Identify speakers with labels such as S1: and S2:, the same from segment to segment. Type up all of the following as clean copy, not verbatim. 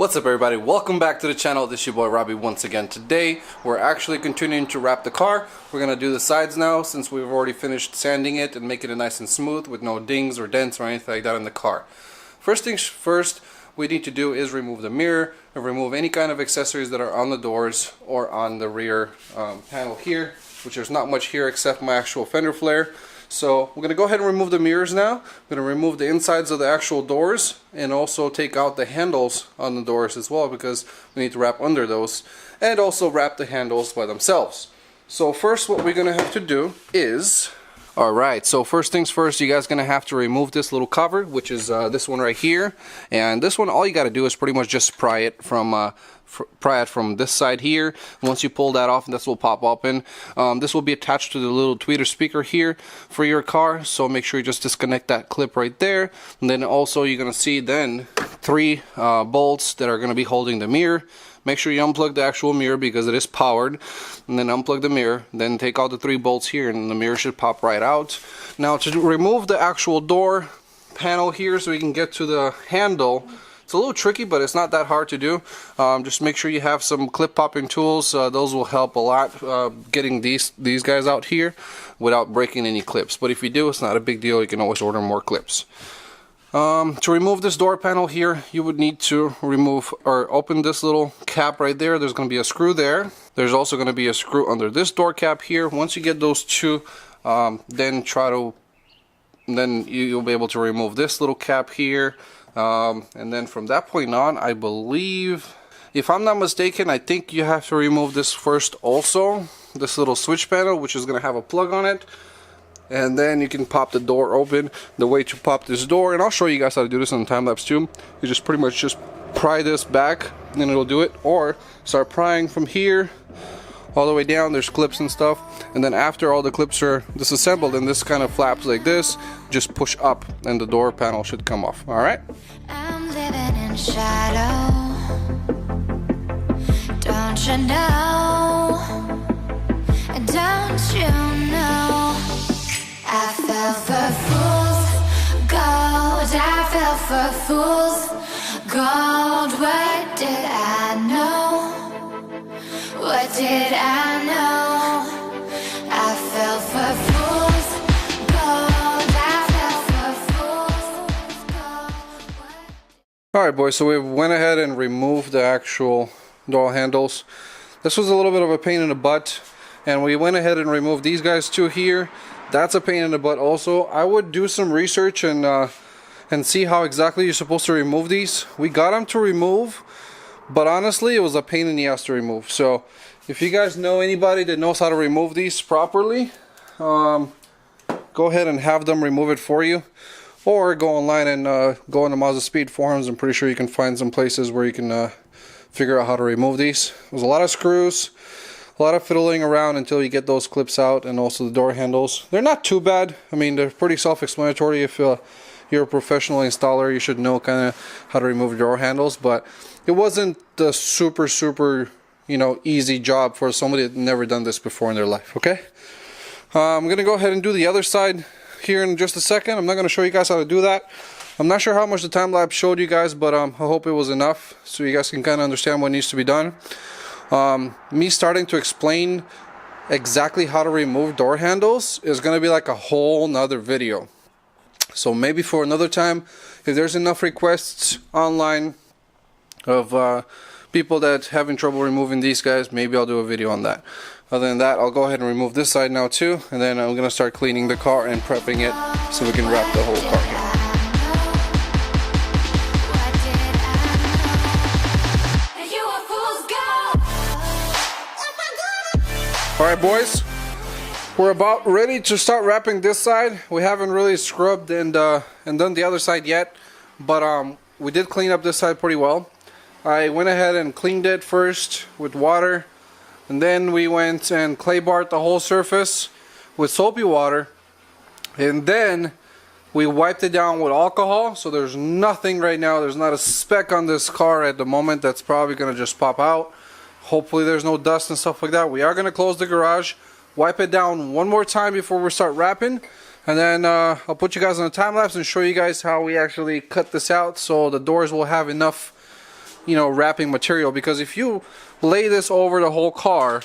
S1: What's up everybody, welcome back to the channel. This is your boy Robbie once again. Today we're actually continuing to wrap the car. We're going to do the sides now since we've already finished sanding it and making it nice and smooth with no dings or dents or anything like that in the car. First things first, we need to do is remove the mirror and remove any kind of accessories that are on the doors or on the rear panel here, which there's not much here except my actual fender flare. So we're going to go ahead and remove the mirrors now. I'm going to remove the insides of the actual doors and also take out the handles on the doors as well, because we need to wrap under those and also wrap the handles by themselves. So first what we're going to have to do is, alright, so first things first, you guys are going to have to remove this little cover, which is this one right here. And this one, all you got to do is pretty much just pry it from this side here. Once you pull that off, this will pop open. This will be attached to the little tweeter speaker here for your car, so make sure you just disconnect that clip right there. And then also you're going to see then three bolts that are going to be holding the mirror. Make sure you unplug the actual mirror because it is powered, and then unplug the mirror, then take out the three bolts here and the mirror should pop right out. Now to remove the actual door panel here so we can get to the handle, it's a little tricky, but it's not that hard to do. Just make sure you have some clip popping tools. Those will help a lot getting these guys out here without breaking any clips. But if you do, it's not a big deal. You can always order more clips. To remove this door panel here, you would need to remove or open this little cap right there. There's going to be a screw there. There's also going to be a screw under this door cap here. Once you get those two, then you'll be able to remove this little cap here. And then from that point on, I believe, if I'm not mistaken, I think you have to remove this first also, this little switch panel, which is going to have a plug on it. And then you can pop the door open. The way to pop this door, and I'll show you guys how to do this on the time lapse too, you just pretty much just pry this back and it'll do it, or start prying from here all the way down. There's clips and stuff, and then after all the clips are disassembled and this kind of flaps like this, just push up and the door panel should come off. Alright?
S2: I'm living in shadow. Don't you know? Don't you know? I fell for fools gold. I fell for fools gold. What did I know? What did I know? I fell for fools gold. I fell for fools gold.
S1: Alright boys, so we went ahead and removed the actual door handles. This was a little bit of a pain in the butt, and we went ahead and removed these guys too here. That's a pain in the butt also. I would do some research and see how exactly you're supposed to remove these. We got them to remove, but honestly it was a pain in the ass to remove. So if you guys know anybody that knows how to remove these properly, go ahead and have them remove it for you, or go online and go on the Mazda Speed forums. I'm pretty sure you can find some places where you can figure out how to remove these. There's a lot of screws, a lot of fiddling around until you get those clips out, and also the door handles. They're not too bad. I mean, they're pretty self-explanatory. If you're a professional installer, you should know kind of how to remove door handles, but it wasn't the super easy job for somebody that never done this before in their life. Okay, I'm gonna go ahead and do the other side here in just a second. I'm not gonna show you guys how to do that. I'm not sure how much the time lapse showed you guys, but I hope it was enough so you guys can kind of understand what needs to be done. Me starting to explain exactly how to remove door handles is going to be like a whole nother video. So maybe for another time, if there's enough requests online of people that having trouble removing these guys, maybe I'll do a video on that. Other than that, I'll go ahead and remove this side now too, and then I'm going to start cleaning the car and prepping it so we can wrap the whole car here. Alright boys, we're about ready to start wrapping this side. We haven't really scrubbed and done the other side yet, but we did clean up this side pretty well. I went ahead and cleaned it first with water, and then we went and clay barred the whole surface with soapy water, and then we wiped it down with alcohol, so there's nothing right now. There's not a speck on this car at the moment that's probably going to just pop out. Hopefully there's no dust and stuff like that. We are going to close the garage, wipe it down one more time before we start wrapping, and then I'll put you guys on a time lapse and show you guys how we actually cut this out so the doors will have enough wrapping material, because if you lay this over the whole car,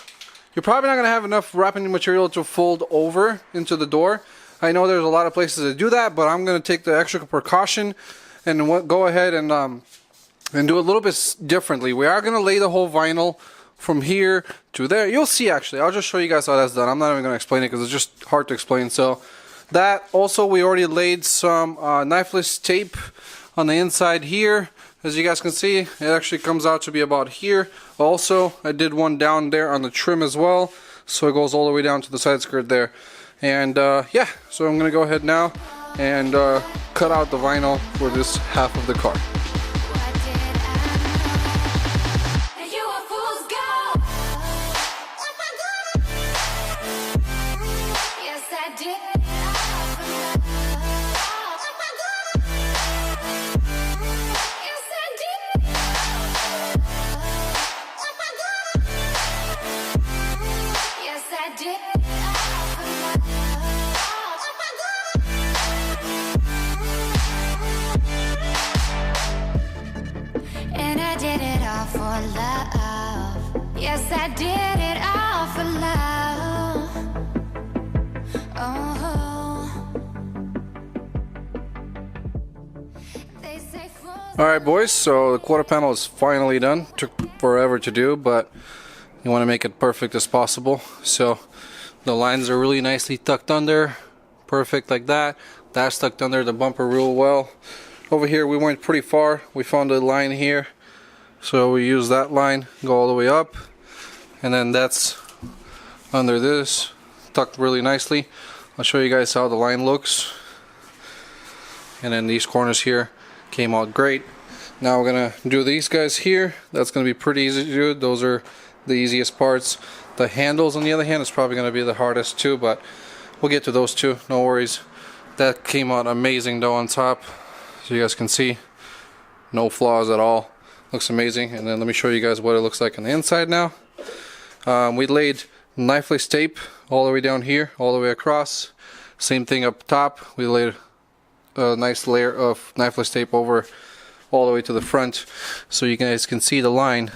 S1: you're probably not going to have enough wrapping material to fold over into the door. I know there's a lot of places that do that, but I'm going to take the extra precaution and go ahead and do a little bit differently. We are going to lay the whole vinyl from here to there. You'll see, actually. I'll just show you guys how that's done. I'm not even going to explain it because it's just hard to explain. So that also, we already laid some knifeless tape on the inside here. As you guys can see, it actually comes out to be about here. Also, I did one down there on the trim as well, so it goes all the way down to the side skirt there. And yeah, so I'm gonna go ahead now and cut out the vinyl for this half of the car.
S2: For love, yes, I did it all for love. Oh, they say fools.
S1: All right, boys. So the quarter panel is finally done. Took forever to do, but you want to make it perfect as possible. So the lines are really nicely tucked under, perfect like that. That's tucked under the bumper real well. Over here, we went pretty far. We found a line here. So we use that line, go all the way up, and then that's under this, tucked really nicely. I'll show you guys how the line looks. And then these corners here came out great. Now we're gonna do these guys here. That's gonna be pretty easy to do. Those are the easiest parts. The handles, on the other hand, is probably gonna be the hardest too, but we'll get to those too, no worries. That came out amazing though on top. So you guys can see, no flaws at all. Looks amazing. And then let me show you guys what it looks like on the inside now. We laid knifeless tape all the way down here, all the way across. Same thing up top. We laid a nice layer of knifeless tape over all the way to the front, so you guys can see the line.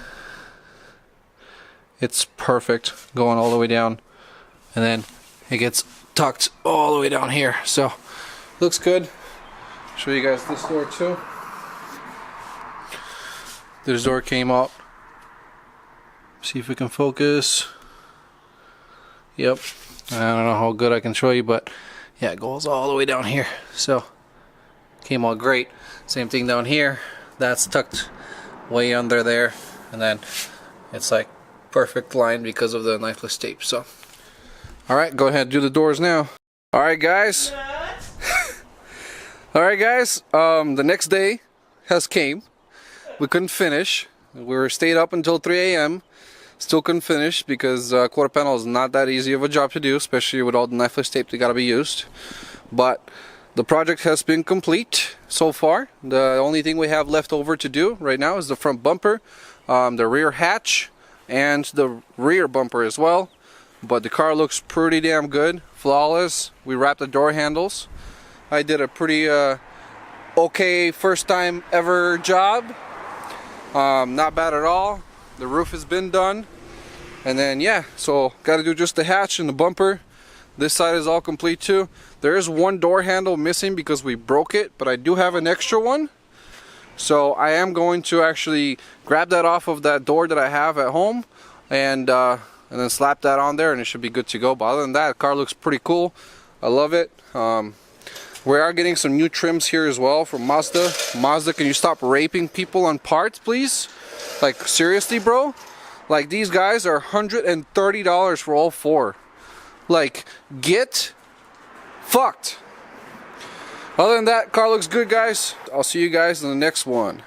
S1: It's perfect, going all the way down, and then it gets tucked all the way down here. So looks good. Show you guys this door too. This door came out. See if we can focus. Yep. I don't know how good I can show you, but yeah, it goes all the way down here. So came out great. Same thing down here. That's tucked way under there, and then it's like perfect line because of the knifeless tape. So all right, go ahead, do the doors now. All right, guys. All right, guys. The next day has came. We couldn't finish. We were stayed up until 3 a.m. Still couldn't finish because quarter panel is not that easy of a job to do, especially with all the knifeless tape that gotta be used. But the project has been complete so far. The only thing we have left over to do right now is the front bumper, the rear hatch, and the rear bumper as well. But the car looks pretty damn good, flawless. We wrapped the door handles. I did a pretty okay first time ever job. Not bad at all. The roof has been done, and then yeah, so got to do just the hatch and the bumper. This side is all complete too. There is one door handle missing because we broke it, but I do have an extra one, so I am going to actually grab that off of that door that I have at home, and then slap that on there, and it should be good to go. But other than that, the car looks pretty cool. I love it. We are getting some new trims here as well from Mazda. Mazda, can you stop raping people on parts, please? Like, seriously, bro? Like, these guys are $130 for all four. Like, get fucked. Other than that, car looks good, guys. I'll see you guys in the next one.